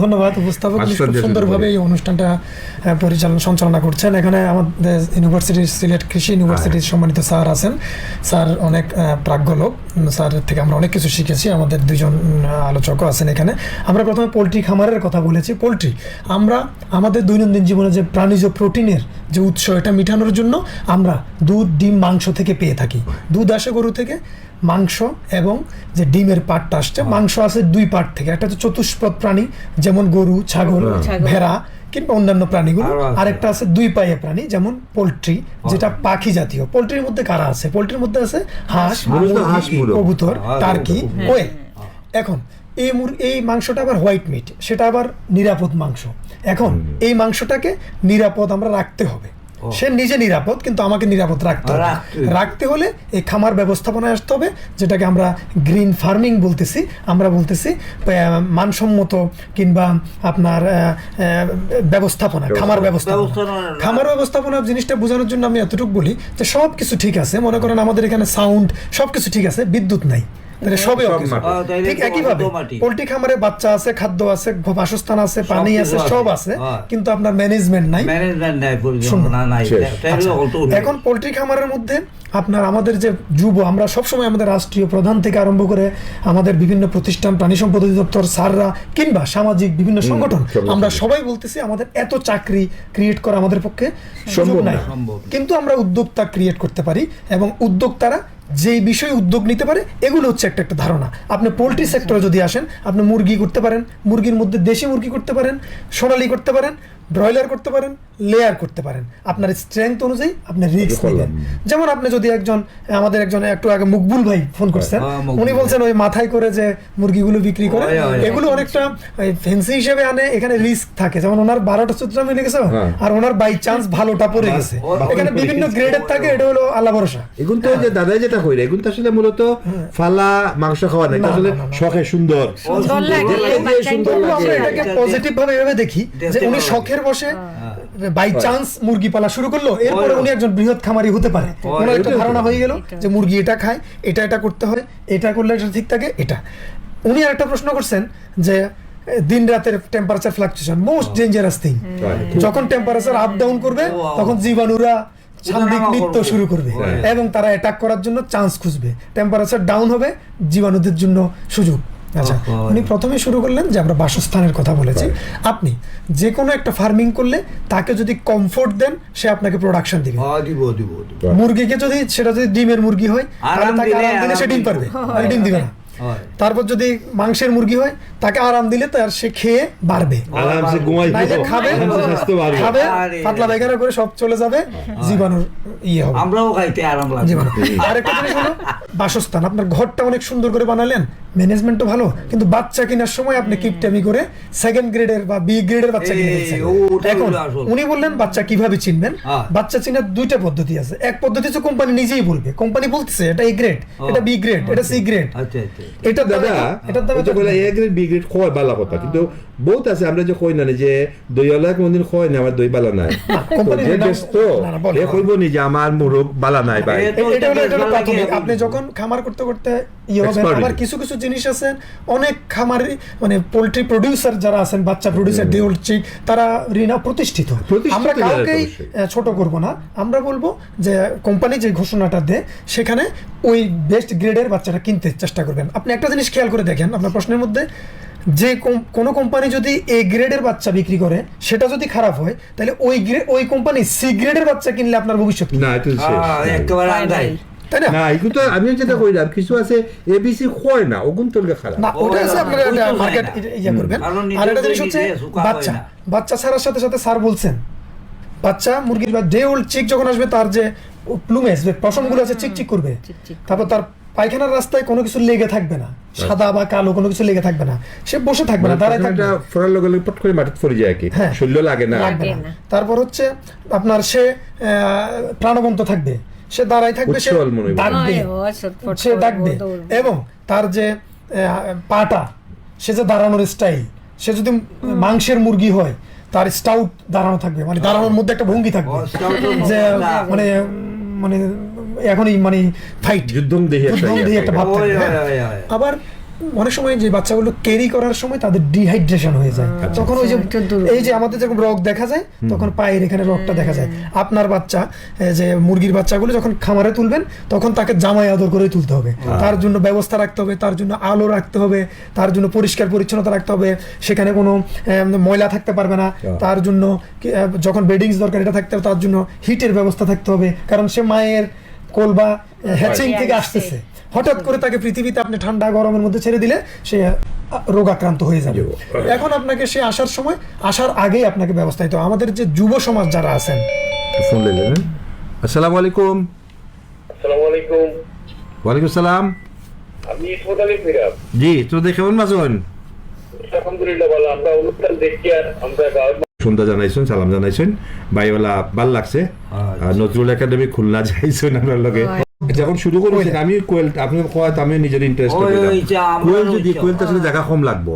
ধন্যবাদ উপস্থাপক, খুব সুন্দরভাবে এই অনুষ্ঠানটা সঞ্চালনা করছেন। এখানে আমাদের ইউনিভার্সিটি, সিলেট কৃষি ইউনিভার্সিটির সম্মানিত স্যার আছেন। স্যার অনেক প্রাজ্ঞ লোক, স্যারের থেকে আমরা অনেক কিছু শিখেছি। আমাদের দুজন আলোচকও আছেন এখানে। আমরা প্রথমে পোলট্রি খামারের কথা বলেছি। পোলট্রি আমরা আমাদের দৈনন্দিন জীবনে যে প্রাণীজ প্রোটিনের যে উৎস, এটা মেটানোর জন্য আমরা দুধ, ডিম, মাংস থেকে পেয়ে থাকি। দুধ আসে গরু থেকে, মাংস এবং যে ডিমের পার্টটা আসছে, মাংস আছে দুই পার্ট থেকে। একটা হচ্ছে চতুষ্পদ প্রাণী, যেমন গরু, ছাগল, ভেড়া কিংবা অন্যান্য প্রাণীগুলো। আরেকটা আছে দুই পায়ে প্রাণী, যেমন পোলট্রি, যেটা পাখি জাতীয়। পোলট্রির মধ্যে কারা আছে? পোলট্রির মধ্যে আছে হাঁস, কবুতর, টার্কি, কোয়েল। এখন এই মাংসটা আবার হোয়াইট মিট, সেটা আবার নিরাপদ মাংস। এখন এই মাংসটাকে নিরাপদ আমরা রাখতে হবে। সে নিজে নিরাপদ, কিন্তু আমাকে নিরাপদ রাখতে হলে এই খামার ব্যবস্থাপনায় আসতে হবে, যেটাকে আমরা গ্রিন ফার্মিং বলতেছি। আমরা বলতেছি মানসম্মত কিংবা আপনার ব্যবস্থাপনা, খামার ব্যবস্থাপনা জিনিসটা বোঝানোর জন্য আমি এতটুকু বলি যে সব কিছু ঠিক আছে। মনে করেন আমাদের এখানে সাউন্ড সব কিছু ঠিক আছে, বিদ্যুৎ নাই, ঠিক একইভাবে পোল্ট্রি খামারে বাচ্চা আছে, খাদ্য আছে, বাসস্থান আছে, পানি আছে, সব আছে, কিন্তু আপনার ম্যানেজমেন্ট নাই। এখন পোল্ট্রি খামারের মধ্যে আপনার আমাদের যে আমরা সবসময় আমাদের রাষ্ট্রীয় প্রধান থেকে আরম্ভ করে আমাদের বিভিন্ন প্রতিষ্ঠান, প্রাণী সম্পদ অধিদপ্তর, স্যাররা কিংবা সামাজিক বিভিন্ন সংগঠন, আমরা সবাই বলতেছি আমাদের এত চাকরি ক্রিয়েট করা আমাদের পক্ষে সম্ভব নাই, কিন্তু আমরা উদ্যোক্তা ক্রিয়েট করতে পারি। এবং উদ্যোক্তারা যেই বিষয়ে উদ্যোগ নিতে পারে, এগুলো হচ্ছে একটা ধারণা। আপনি পোলট্রি সেক্টরে যদি আসেন, আপনি মুরগি করতে পারেন, মুরগির মধ্যে দেশি মুরগি করতে পারেন, সোনালি করতে পারেন, ব্রয়লার করতে পারেন, লেয়ার করতে পারেন। আপনার স্ট্রেংথ অনুযায়ী আপনি রিস্ক নেবেন। যেমন আপনি যদি আমাদের একজন একটু আগে মুকবুল ভাই ফোন করছেন, উনি বলছেন ওই মাথায় করে যে মুরগিগুলো বিক্রি করে, এগুলো অনেকটা ফ্যান্সি হিসেবে আনে, এখানে রিস্ক থাকে। যেমন ওনার 12টা চুত্রা মিলে গেছে, আর ওনার বাই চান্স ভালোটা পড়ে গেছে। এখানে বিভিন্ন গ্রেডের থাকে, এটা হলো আল্লাহ ভরসা। এখন তো যে দাদা যেটা কইরা, এখন তো আসলে মূলত ফালা মাংস খাওয়া নাই, আসলে শখে সুন্দর আমরা এটাকে পজিটিভ ভাবে এভাবে দেখি যে উনি শখের বসে বাই চান্স মুরগি পালা শুরু করলো, এরপরে উনি একজন বৃহৎ খামারি হতে পারে। ওনার একটা ধারণা হয়ে গেল যে মুরগি এটা খায়, এটা করতে হয়, এটা করলে এটা ঠিক থাকে। এটা উনি আরেকটা প্রশ্ন করছেন যে দিন রাতের temperature fluctuation most dangerous thing. যখন টেম্পারেচার আপ ডাউন করবে, তখন জীবাণুরা সান্দিক নৃত্য শুরু করবে এবং তারা অ্যাটাক করার জন্য চান্স খুঁজবে। টেম্পারেচার ডাউন হবে, জীবাণুদের জন্য সুযোগ। আচ্ছা, উনি প্রথমে শুরু করলেন যে আমরা বাসস্থানের কথা বলেছি। আপনি যে কোনো একটা ফার্মিং করলে তাকে যদি কমফোর্ট দেন, সে আপনাকে প্রোডাকশন দিবে। মুরগিকে যদি ডিমের মুরগি হয়, তাহলে তাকে আরাম দিলে সে ডিম পারবে, ডিম দিবে না। তারপর যদি মাংসের মুরগি হয়, তাকে আরাম দিলে তার সে খেয়ে বাড়বে, খাবে, পাতলা পায়খানা করে সব চলে যাবে, জীবাণুর ইয়ে হবে, আমরাও খাইতে আরাম লাগবে। আরেকটা জিনিস হলো বাসস্থান। আপনার ঘরটা অনেক সুন্দর করে বানালেন, ম্যানেজমেন্টও ভালো, কিন্তু বাচ্চা কেনার সময় আপনি কিপটামি করে সেকেন্ড গ্রেডের বা বি গ্রেডের বাচ্চা কিনে ফেলছেন। এখন উনি বললেন বাচ্চা কিভাবে চিনবেন। বাচ্চা চিনার দুইটা পদ্ধতি আছে। এক পদ্ধতি হচ্ছে কোম্পানি নিজেই বলবে, কোম্পানি বলতেছে এটা এ গ্রেড, এটা বি গ্রেড, এটা সি গ্রেড। এটা দাদা এটা বলে এ গ্রেড বি গ্রেড কয় বালা কথা, কিন্তু বহুত আছে আমরা যে কই না যে দইওয়ালা কোনদিন কয় না আমার দই বালা নাই, কোম্পানি যে ব্যস্ত এ কইবো নি যে আমার মুরগ বালা নাই ভাই। এটা হলো প্রাথমিক। আপনি যখন খামার করতে করতে ইয়ে হবে। আবার কিছু কিছু জিনিস আছে, অনেক খামারি মানে পোল্ট্রি প্রোডিউসার যারা আছেন, বাচ্চা প্রোডিউসার, ডে ওল্ড চিক, তারা প্রতিষ্ঠিত। আমরা কাউকেই ছোট করব না, আমরা বলবো যে কোম্পানি যে ঘোষণাটা দেয়, সেখানে ওই বেস্ট গ্রেডের বাচ্চাটা কিনতে চেষ্টা করবেন। আপনি একটা জিনিস খেয়াল করে দেখেন আপনার প্রশ্নের মধ্যে, যে কোনো কোম্পানি যদি এ গ্রেডের বাচ্চা বিক্রি করে, সেটা যদি খারাপ হয়, তাহলে ওই কোম্পানি সি গ্রেডের বাচ্চা কিনলে আপনার ভবিষ্যৎ না, একেবারে আন্দাই। না, এগুলো তো আমি যেটা কইলাম, কিছু আছে এবিসি হয় না, ওগুন তোর খারাপ না, ওটা আছে আপনারা মার্কেট ইয়া করবেন। আর একটা জিনিস হচ্ছে বাচ্চা ছাড়ার সাথে সাথে স্যার বলছেন, বাচ্চা মুরগির বা ডে ওল্ড চিক যখন আসবে, তার যে প্লুমেজ, যে পশমগুলো আছে, চিকচিক করবে। তারপর তার পায়খানার রাস্তায় কোনো কিছু লেগে থাকবে না, সাদা বা কালো কোনো কিছু লেগে থাকবে না, সে বসে থাকবে না, দাঁড়ায় থাকবে। ফোরার লগে লগে পট করে মাটিতে পড়ে যায়, কি শরীর লাগে না। তারপর হচ্ছে আপনার সে প্রাণবন্ত থাকবে, সে দাঁড়ায় থাকবে, সে ডাকবে। এবং তার যে পাটা, সে যে দাঁড়ানোর স্টাইল, সে যদি মাংসের মুরগি হয়, তার স্টাউট দাঁড়ানো থাকবে, মানে দাঁড়ানোর মধ্যে একটা ভঙ্গি থাকবে, যে মানে মানে এখনই মানে ফাইট, যুদ্ধ একটা ভাব থাকবে। আবার অনেক সময় যে বাচ্চাগুলো ক্যারি করার সময় তাদের ডিহাইড্রেশন হয়ে যায়, তখন ওই যে এই যে আমাদের যেরকম রগ দেখা যায় তখন পায়ের এখানে রগটা দেখা যায়। আপনার বাচ্চা যে মুরগির বাচ্চাগুলো যখন খামারে তুলবেন তখন তাকে জামাই আদর করে তুলতে হবে, তার জন্য ব্যবস্থা রাখতে হবে, তার জন্য আলো রাখতে হবে, তার জন্য পরিষ্কার পরিচ্ছন্নতা রাখতে হবে, সেখানে কোনো ময়লা থাকতে পারবে না, তার জন্য যখন বেডিংস দরকার এটা থাকতে হবে, তার জন্য হিটের ব্যবস্থা থাকতে হবে, কারণ সে মায়ের কোল বা হ্যাচিং থেকে আসতেছে। হঠাৎ করে তাকে পৃথিবীতে আপনি ঠান্ডা গরমের মধ্যে ছেড়ে দিলে সে রোগাক্রান্ত হয়ে যাবে। এখন আপনাকে সে আসার আগেই আপনাকে ব্যবস্থা নিতে হবে। আমাদের যে যুব সমাজ যারা আছেন, ফোন নিলেন। আসসালামু আলাইকুম। আসসালামু আলাইকুম। ওয়ালাইকুম সালাম। আমি ইসমত আলী ফিরাব। জি, তো কেমন আছেন? আলহামদুলিল্লাহ ভালো। আমরা অনুষ্ঠান দেখি আর আমরা সন্ধ্যা জানাইছেন, সালাম জানাইছেন, বাইওয়ালা ভাল লাগছে। আর নজরুল একাডেমি খুলনা যাইছেন আপনার লগে। যখন শুরু করেছেন আমি কোয়েল, আপনি কয় আমি নিজের ইন্টারেস্ট কোয়েল, যদি কোয়েলটা আসলে জায়গা কম লাগবো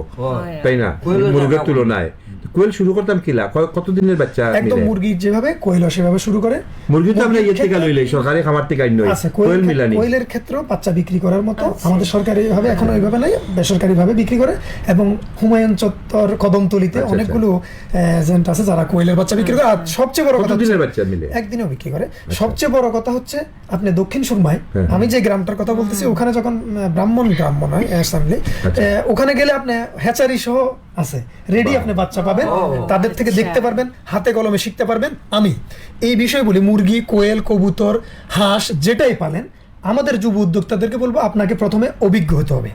তাই না মুরগির তুলনায়। কোয়েল শুরু করতাম কিলা কতদিনের বাচ্চা একদম মুরগি যেভাবে কোয়েল সেভাবে শুরু করে। মুরগি তো আমরা ইয়ে থেকে লইলে সরকারি খামার থেকে আইন নই, কোয়েল মিলানি। কোয়েলের ক্ষেত্রে বাচ্চা বিক্রি করার মতো আমাদের সরকারি ভাবে এখন ওইভাবে নাই, বেসরকারি ভাবে বিক্রি করে। এবং হুমায়ুন চত্বর কদমতলিতে অনেকগুলো এজেন্ট আছে যারা কোয়েলের বাচ্চা বিক্রি করে। আর সবচেয়ে বড় কথা দিনের বাচ্চা মিলে একদিনও বিক্রি করে। সবচেয়ে বড় কথা হচ্ছে আপনি দক্ষিণ সুরমায়, আমি যে গ্রামটার কথা বলতেছি ওখানে যখন ব্রাহ্মণ গ্রাম মনে হয় অ্যাসামলি, ওখানে গেলে আপনি হ্যাচারি সহ আছে রেডি, আপনি বাচ্চা পাবেন, তাদের থেকে দেখতে পারবেন, হাতে কলমে শিখতে পারবেন। আমি এই বিষয় বলি, মুরগি, কোয়েল, কবুতর, হাঁস যেটাই পালেন, আমাদের যুব উদ্যোক্তাদেরকে বলবো আপনাকে প্রথমে অভিজ্ঞ হতে হবে।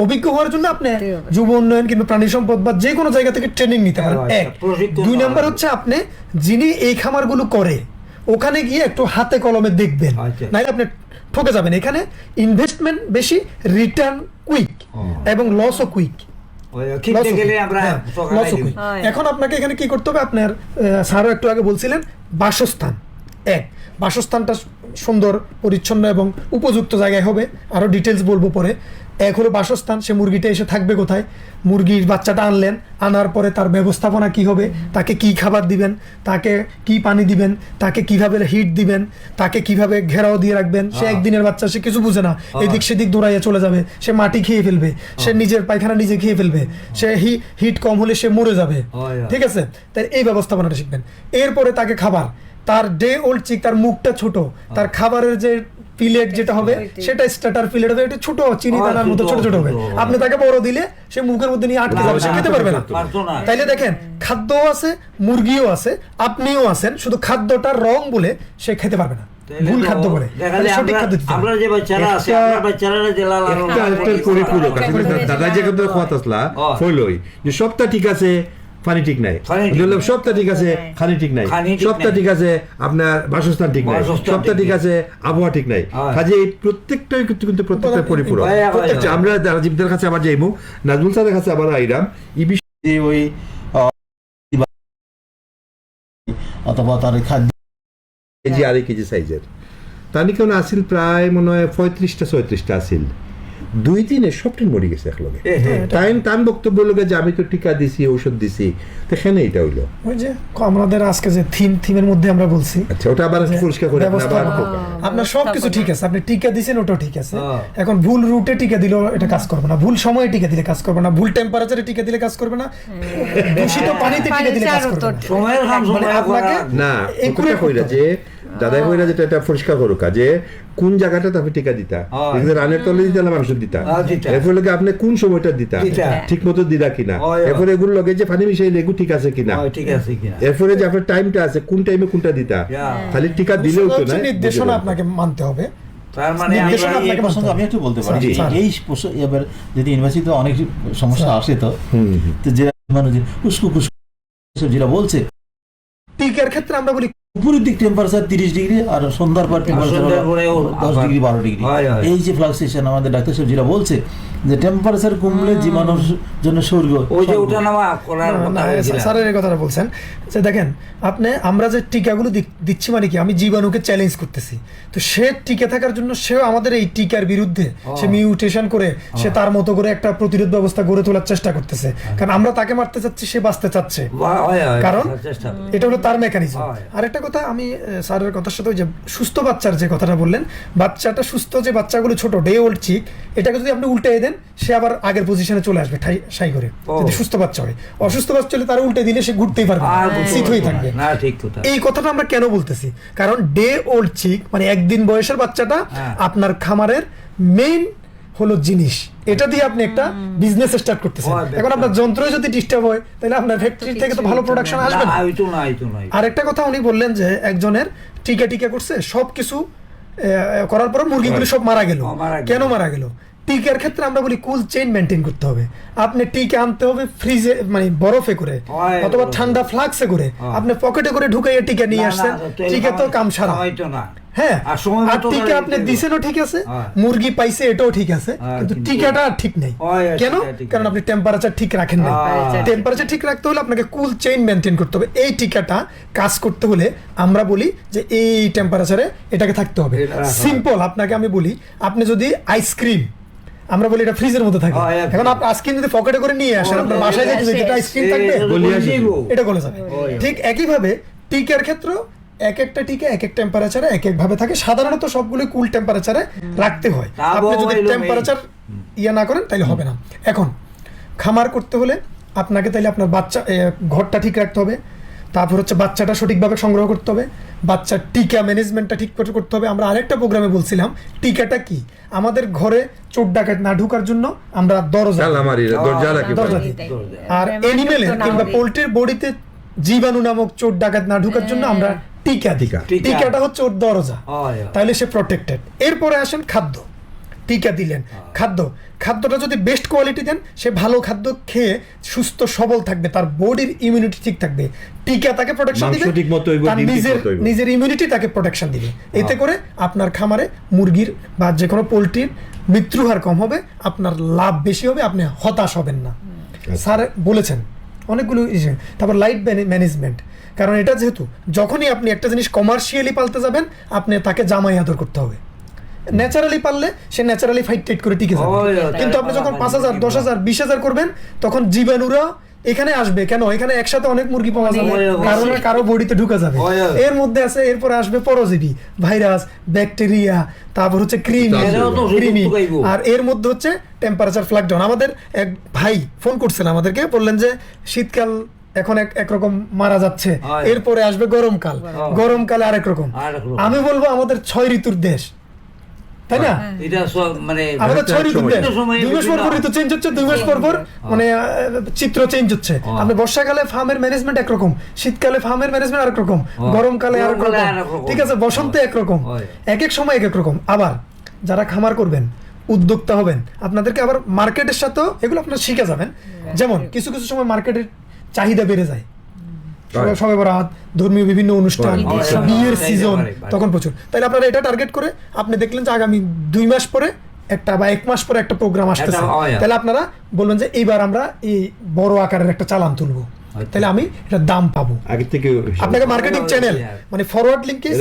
অভিজ্ঞ হওয়ার জন্য আপনি যুব উন্নয়ন কিংবা প্রাণী সম্পদ বা যে কোনো জায়গা থেকে ট্রেনিং নিতে পারেন। এক, দুই নাম্বার হচ্ছে আপনি যিনি এই খামারগুলো করে ওখানে গিয়ে একটু হাতে কলমে দেখবেন, নাহলে আপনি ঠকে যাবেন। এখানে ইনভেস্টমেন্ট বেশি, রিটার্ন কুইক এবং লসও কুইক। এখন আপনাকে এখানে কি করতে হবে, আপনার স্যারও একটু আগে বলছিলেন বাসস্থান। বাসস্থানটা সুন্দর, পরিচ্ছন্ন এবং উপযুক্ত জায়গায় হবে, আরো ডিটেলস বলবো পরে। এক হলো বাসস্থান, সে মুরগিটা এসে থাকবে কোথায়, মুরগির বাচ্চাটা আনলেন, আনার পরে তার ব্যবস্থাপনা কি হবে, তাকে কি খাবার দিবেন, তাকে কি পানি দিবেন, তাকে কিভাবে হিট দিবেন, তাকে কিভাবে ঘেরাও দিয়ে রাখবেন। সে একদিনের বাচ্চা, সে কিছু বুঝে না, এদিক সেদিক দৌড়াইয়া চলে যাবে, সে মাটি খেয়ে ফেলবে, সে নিজের পায়খানা নিজে খেয়ে ফেলবে, সে হিট কম হলে সে মরে যাবে। ঠিক আছে, তাই এই ব্যবস্থাপনাটা শিখবেন। এরপরে তাকে খাবার, তার ডে ওল্ড চিক, তার মুখটা ছোট, তার খাবারের যে প্লেট যেটা হবে সেটা স্টার্টার প্লেট হবে, এটা ছোট চিনি দানার মতো ছোট ছোট হবে। আপনি তাকে বড় দিলে সে মুখের মধ্যে নিয়ে আটকে যাবে, সে খেতে পারবে না। তাইলে দেখেন খাদ্যও আছে, মুরগিও আছে, আপনিও আছেন, শুধু খাদ্যটার রং বলে সে খেতে পারবে না, ভুল খাদ্য বলে। সঠিক খাদ্য দিতে হবে। আমরা যে বাচ্চারা আছে, আমরা বাচ্চারা যে লাল পরিপূরক আছে, দাদা যে কথা কথা আসলা হইলই যে সবটা ঠিক আছে, পানি ঠিক নাই, সবটা ঠিক আছে, খানি ঠিক নাই, সবটা ঠিক আছে, আপনার বাসস্থান ঠিক নাই, সবটা ঠিক আছে, আবহাওয়া ঠিক নাই। কাজে এই প্রত্যেকটাই কিন্তু প্রত্যেকটা পরিপূরক। আমরা রাজীবদের কাছে আবার যাইমু, নাজমুল স্যারের কাছে আবার আইরাম এই বিষয়ে। ওই অথবা তার খাদ্য কেজি 2.5 কেজি সাইজের তার কেমন আসিল, প্রায় মনে হয় 35-36টা আসিল। 2-3 সবটি মরে গেছে একলগে। তাই তার বক্তব্য লোকে যে আমি তো টিকা দিছি, ঔষধ দিছি, তো সেখানে এটা হইলো। ওই যে আমাদের আজকে যে থিমের মধ্যে আমরা বলছি, আচ্ছা ওটা আবার পরিষ্কার করে আপনার সবকিছু ঠিক আছে, আপনি টিকা দিছেন ওটাও ঠিক আছে। এখন ভুল রুটে টিকা দিলেও এটা কাজ করবে না, ভুল সময়ে টিকা দিলে কাজ করবে না, ভুল টেম্পারেচারে টিকা দিলে কাজ করবে না, দূষিত পানিতে টিকা দিলে কাজ করবে না। সময়ের কাম আপনাকে না একুরে কইরা যে দাদা কইরা যেটা এটা পরিষ্কার করুক, যে কোন জায়গাটা আপনি টিকা দিতা, রানের তলে দিতা না মানুষের দিতা, এরপরে আপনি কোন সময়টা দিতা ঠিক মতো দিলা কিনা, এরপরে এগুলো লগে যে পানি মিশাইলে এগুলো ঠিক আছে কিনা, এরপরে যে আপনার টাইমটা আছে কোন টাইমে কোনটা দিতা, খালি টিকা দিলেও তো না, নির্দেশনা আপনাকে মানতে হবে। তার মানে এই প্রসঙ্গে আমি একটু বলতে পারি, এই এবার যদি ইউনিভার্সিটিতে অনেক সমস্যা আসে তো যে মানুষ উস্কু যেটা বলছে টিকার ক্ষেত্রে আমরা বলি উপরের দিক টেম্পারেচার 30 ডিগ্রি আর সন্ধ্যার পর টেম্পারেচার 10 ডিগ্রি 12 ডিগ্রি। এই যে ফ্লাকচুয়েশন আমাদের ডাক্তার সাহেব যেটা বলছে যে টেম্পারেচার কমলে জীবাণুর জন্য স্বর্গ, ওই যে ওঠানামা করার কথা স্যারের এই কথাটা বলছেন যে দেখেন আপনি আমরা যে টিকাগুলো দিচ্ছি মানে কি, আমি জীবাণুকে চ্যালেঞ্জ করতেছি, তো সে টিকে থাকার জন্য সেও আমাদের এই টিকার বিরুদ্ধে সে মিউটেশন করে সে তার মতো করে একটা প্রতিরোধ ব্যবস্থা গড়ে তোলার চেষ্টা করতেছে, কারণ আমরা তাকে মারতে চাচ্ছি, সে বাঁচতে চাচ্ছে, কারণ এটা হলো তার মেকানিজম। আরেকটা কথা আমি স্যারের কথার সাথে ওই যে সুস্থ বাচ্চার যে কথাটা বললেন, বাচ্চাটা সুস্থ, যে বাচ্চাগুলো ছোট ডে ওল্ড চিক, এটাকে যদি আপনি উল্টে দেন সে আবার আগের পজিশনে চলে আসবে সাই করে, যদি সুস্থ বাচ্চা হয়। অসুস্থ বাচ্চা হলে তার উল্টে দিলে সে ঘুরতেই পারবে না, শীত হয়ে থাকবে। না, ঠিক কথা। এই কথাটা আমরা কেন বলতেছি, কারণ ডে ওল্ড চিক মানে একদিন বয়সের বাচ্চাটা আপনার খামারের মেইন হলো জিনিস, এটা দিয়ে আপনি একটা বিজনেস স্টার্ট করতেছেন। এখন আপনার যন্ত্রই যদি ডিস্টার্ব হয় তাহলে আপনার ফ্যাক্টরি থেকে তো ভালো প্রোডাকশন আসবে না। আর একটা কথা উনি বললেন যে একজনের টিকা করছে, সবকিছু করার পর মুরগিগুলি সব মারা গেল। কেন মারা গেল? টিকার ক্ষেত্রে আমরা বলি কুল চেইন মেনটেন করতে হবে। আপনি টিকা আনতে হবে ফ্রিজে মানে বরফে করে অথবা ঠান্ডা ফ্লাক্সে করে, আপনি পকেটে করে ঢুকাইয়ে টিকা নিয়ে আসছেন, টিকা তো কাম সারা। হ্যাঁ, আর টিকা আপনি দিছেনও ঠিক আছে, মুরগি পাইছে এটাও ঠিক আছে, কিন্তু টিকাটা ঠিক নাই। কেন? কারণ আপনি টেম্পারেচার ঠিক রাখেন না। টেম্পারেচার ঠিক রাখতে হলে আপনাকে কুল চেইন মেনটেন করতে হবে। এই টিকাটা কাজ করতে হলে আমরা বলি যে এই টেম্পারেচারে এটাকে থাকতে হবে। সিম্পল আপনাকে আমি বলি, আপনি যদি আইসক্রিম, আমরা বলি এটা ফ্রিজের মধ্যে থাকে, এখন আপনি আইসক্রিম যদি পকেটে করে নিয়ে আসেন, আপনার বাসায় যেটা আইসক্রিম থাকবে এটা গলে যাবে। ঠিক একইভাবে টিকার ক্ষেত্র এক একটা টিকা এক এক টেম্পারেচারে এক এক ভাবে থাকে। সাধারণত সবগুলো কুল টেম্পারেচারে রাখতে হয়। আপনি যদি টেম্পারেচার না করেন তাহলে হবে না। এখন খামার করতে হলে আপনাকে তাহলে আপনার বাচ্চা ঘরটা ঠিক রাখতে হবে, তারপর হচ্ছে বাচ্চাটা সঠিকভাবে সংগ্রহ করতে হবে, বাচ্চার টিকা ম্যানেজমেন্টটা ঠিক করে করতে হবে। আমরা আরেকটা প্রোগ্রামে বলছিলাম টিকাটা কি, আমাদের ঘরে চোর ডাকাত না ঢুকার জন্য আমরা দরজা দিই। আর এনিমেলের কিংবা পোল্ট্রির বডিতে জীবাণু নামক চোর ডাকাত না ঢুকার জন্য আমরা টিকাটা হচ্ছে ওর দরজা, তাহলে সে প্রটেক্টেড। এরপরে আসেন খাদ্য। টিকা দিলেন, খাদ্যটা যদি বেস্ট কোয়ালিটি দেন, সে ভালো খাদ্য খেয়ে সুস্থ সবল থাকবে, তার বডির ইমিউনিটি ঠিক থাকবে। টিকা তাকে প্রোটেকশন দিবে, তার নিজের ইমিউনিটি তাকে প্রোটেকশন দিবে। এতে করে আপনার খামারে মুরগির বা যে কোনো পোলট্রির মৃত্যুর হার কম হবে, আপনার লাভ বেশি হবে, আপনি হতাশ হবেন না। স্যার বলেছেন অনেকগুলো ইস্যু। তারপর লাইট ম্যানেজমেন্ট, কারণ এটা যেহেতু যখনই আপনি একটা জিনিস কমার্শিয়ালি পালতে যাবেন, আপনি তাকে জামাই আদর করতে হবে। ন্যাচারালি পারলে সে ন্যাচারালি ফাইট টাইট করে টিকে যাবে, কিন্তু আপনি যখন 5,000, 10,000, 20,000 করবেন, তখন জীবাণুরা এখানে আসবে। কেন? এখানে একসাথে অনেক মুরগি পাওয়া যাবে, কারণ কারো বডিতে ঢুকে যাবে। এর মধ্যে আছে, এরপরে আসবে পরজীবী, ভাইরাস, ব্যাকটেরিয়া, তারপর হচ্ছে কৃমি, আর এর মধ্যে হচ্ছে টেম্পারেচার ফ্লাকডাউন। আমাদের এক ভাই ফোন করছেন আমাদেরকে, বললেন যে শীতকাল এখন একরকম মারা যাচ্ছে, এরপরে আসবে গরমকালে আরেক রকম। আমি বলবো আমাদের 6 ঋতুর দেশ, তাই না? আমাদের 6 ঋতুর দেশ, 2 মাস পর ঋতু চেঞ্জ হচ্ছে, 2 মাস পর মানে চিত্র চেঞ্জ হচ্ছে। আপনি বর্ষাকালে ফার্মের ম্যানেজমেন্ট একরকম, শীতকালে ফার্মের ম্যানেজমেন্ট আরেক রকম, গরমকালে আরেক রকম, ঠিক আছে, বসন্তে একরকম, এক এক সময় এক এক রকম। আবার যারা খামার করবেন, উদ্যোক্তা হবেন, আপনাদেরকে আবার মার্কেটের সাথেও এগুলো আপনারা শিখে যাবেন। যেমন কিছু সময় মার্কেটের চাহিদা বেড়ে যায়, সবে বরাত, ধর্মীয় বিভিন্ন অনুষ্ঠান, বিয়ের সিজন, তখন প্রচুর। তাহলে আপনারা এটা টার্গেট করে আপনি দেখলেন যে আগামী 2 মাস পরে একটা বা 1 মাস পরে একটা প্রোগ্রাম আসতেছে, তাহলে আপনারা বলবেন যে এইবার আমরা এই বড় আকারের একটা চালান তুলবো, তাহলে আমি এটা দাম পাবো। আগে থেকে আপনাকে মার্কেটিং চ্যানেল মানে ফরওয়ার্ড লিংকেজ,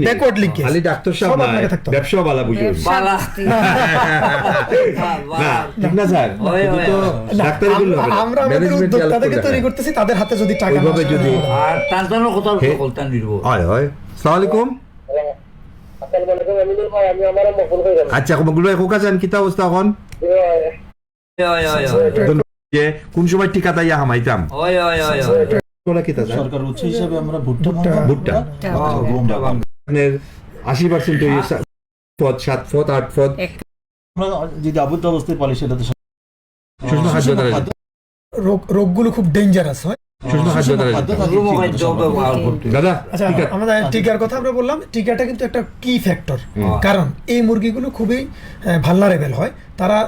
ব্যাকওয়ার্ড লিংকেজ, খালি ডাক্তার সাহেব না, ব্যবসা বালা বুঝুন বালা না, ঠিক না স্যার? তো ডাক্তারই বললো আমরা আমাদের উদ্যোক্তাদেরকে তৈরি করতেছি, তাদের হাতে যদি টাকা হবে, যদি আর টানটানো কথা বলতে নিব। হয় আসসালামু আলাইকুম। আচ্ছা, মকবুল ভাই কোকা জান কিতা অবস্থা এখন? কোন সময় টিকা তাইয়া হামাইতাম সরকার উৎস হিসাবে আমরা ভুট্টা 80% 7 ফুট 8 ফুট যদি আবদ্ধ অবস্থায় পালি, সেটা তো রোগগুলো খুব ডেঞ্জারাস হয়। আমাদের টিকার কথা আমরা বললাম, টিকাটা কিন্তু একটা কি ফ্যাক্টর, কারণ এই মুরগিগুলো খুবই ভালনারেবল হয়, তারা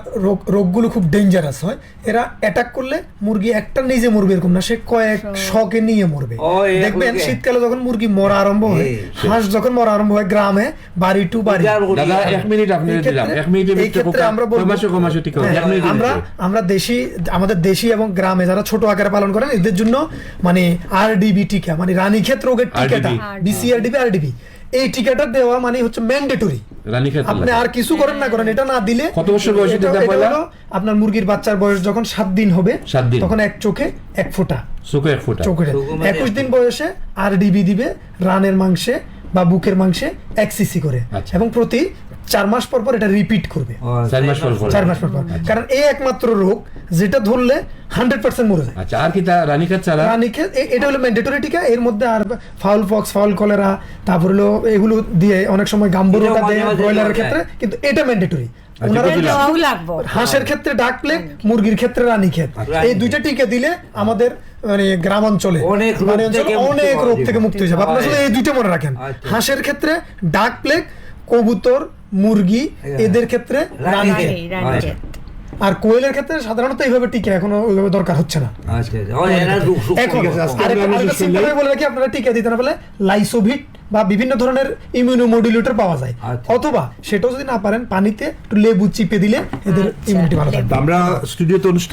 রোগগুলো খুব ডেঞ্জারাস হয়। এরা অ্যাটাক করলে মুরগি একটা নিজে মরবে এরকম না, সে কয়েক শকে নিয়ে মরবে। দেখবেন শীতকালে যখন মুরগি মরা আরম্ভ হয়, হাঁস যখন মরা আরম্ভ হয় গ্রামে, বাড়ি টু বাড়ি, আমরা দেশি, আমাদের দেশি এবং গ্রামে যারা ছোট আকারে পালন করেন, এদের জন্য মানে আরডিবি টিকা, মানে রানীক্ষেত রোগের টিকাটা, বিসিআরডিবি, আরডিবি, এই টিকাটা দেওয়া মানে হচ্ছে ম্যান্ডেটরি। আপনি আর কিছু করেন না করেন, এটা না দিলে কত বছর বয়সে দিতে হয়? আপনার মুরগির বাচ্চার বয়স যখন 7 দিন হবে, তখন এক চোখে 1 ফোঁটা, চোখে 21 দিন বয়সে আরডিবি দিবে, রানের মাংসে বা বুকের মাংসে 1 সিসি করে, এবং প্রতি 4 মাস পর পর এটা রিপিট করবে, 4 মাস পর পর। 4 মাস পর পর, কারণ এই একমাত্র রোগ যেটা ধরলে 100% মরে যায়। আচ্ছা, আর কি তা রানীক্ষেত ছাড়া? রানীক্ষেত এটা হলো ম্যান্ডেটরি টিকা, এর মধ্যে আর ফাউল পক্স, ফাউল কলেরা, তারপর হলো এগুলো দিয়ে অনেক সময় গাম্বুরোটা এটাও দেয় মাঝে মাঝে ব্রয়লারের দেয়। ক্ষেত্রে, কিন্তু এটা ম্যান্ডেটরি। ওনারা কত দিলাম? এটাও লাগবে। হাঁসের ক্ষেত্রে ডাক প্লেগ, মুরগির ক্ষেত্রে রানীক্ষেত, এই দুইটা টিকা দিলে আমাদের মানে গ্রাম অঞ্চলে অনেক রোগ গ্রামাঞ্চলে থেকে মুক্তি অনেক পাওয়া রোগ যাবে। থেকে মুক্তি হয়ে যাবে। আপনারা শুধু এই দুইটা মনে রাখেন, আচ্ছা। হাঁসের ক্ষেত্রে ডাক প্লেগ, কবুতর, মুরগি, এদের ক্ষেত্রে রানীক্ষেত, রানীক্ষেত। আর কোয়েলের ক্ষেত্রে সাধারণত এইভাবে টিকা এখনো ওইভাবে দরকার হচ্ছে না। আচ্ছা আচ্ছা। ও, এরা দুঃখ- এখন ঠিক আছে, আজকে আরেকটা আমরা আরেকটা শুনলে- simple ভাবে বলে রাখি, আপনারা টিকা দিতে না পারলে লাইসোভিট বা বিভিন্ন ধরনের ইমিউনোমোডুলেটর পাওয়া যায়, আচ্ছা। অথবা সেটাও যদি না পারেন পানিতে একটু লেবু চিপে দিলে এদের ইমিউনিটি ভালো থাকবে। আমরা স্টুডিওতে অনুষ্ঠান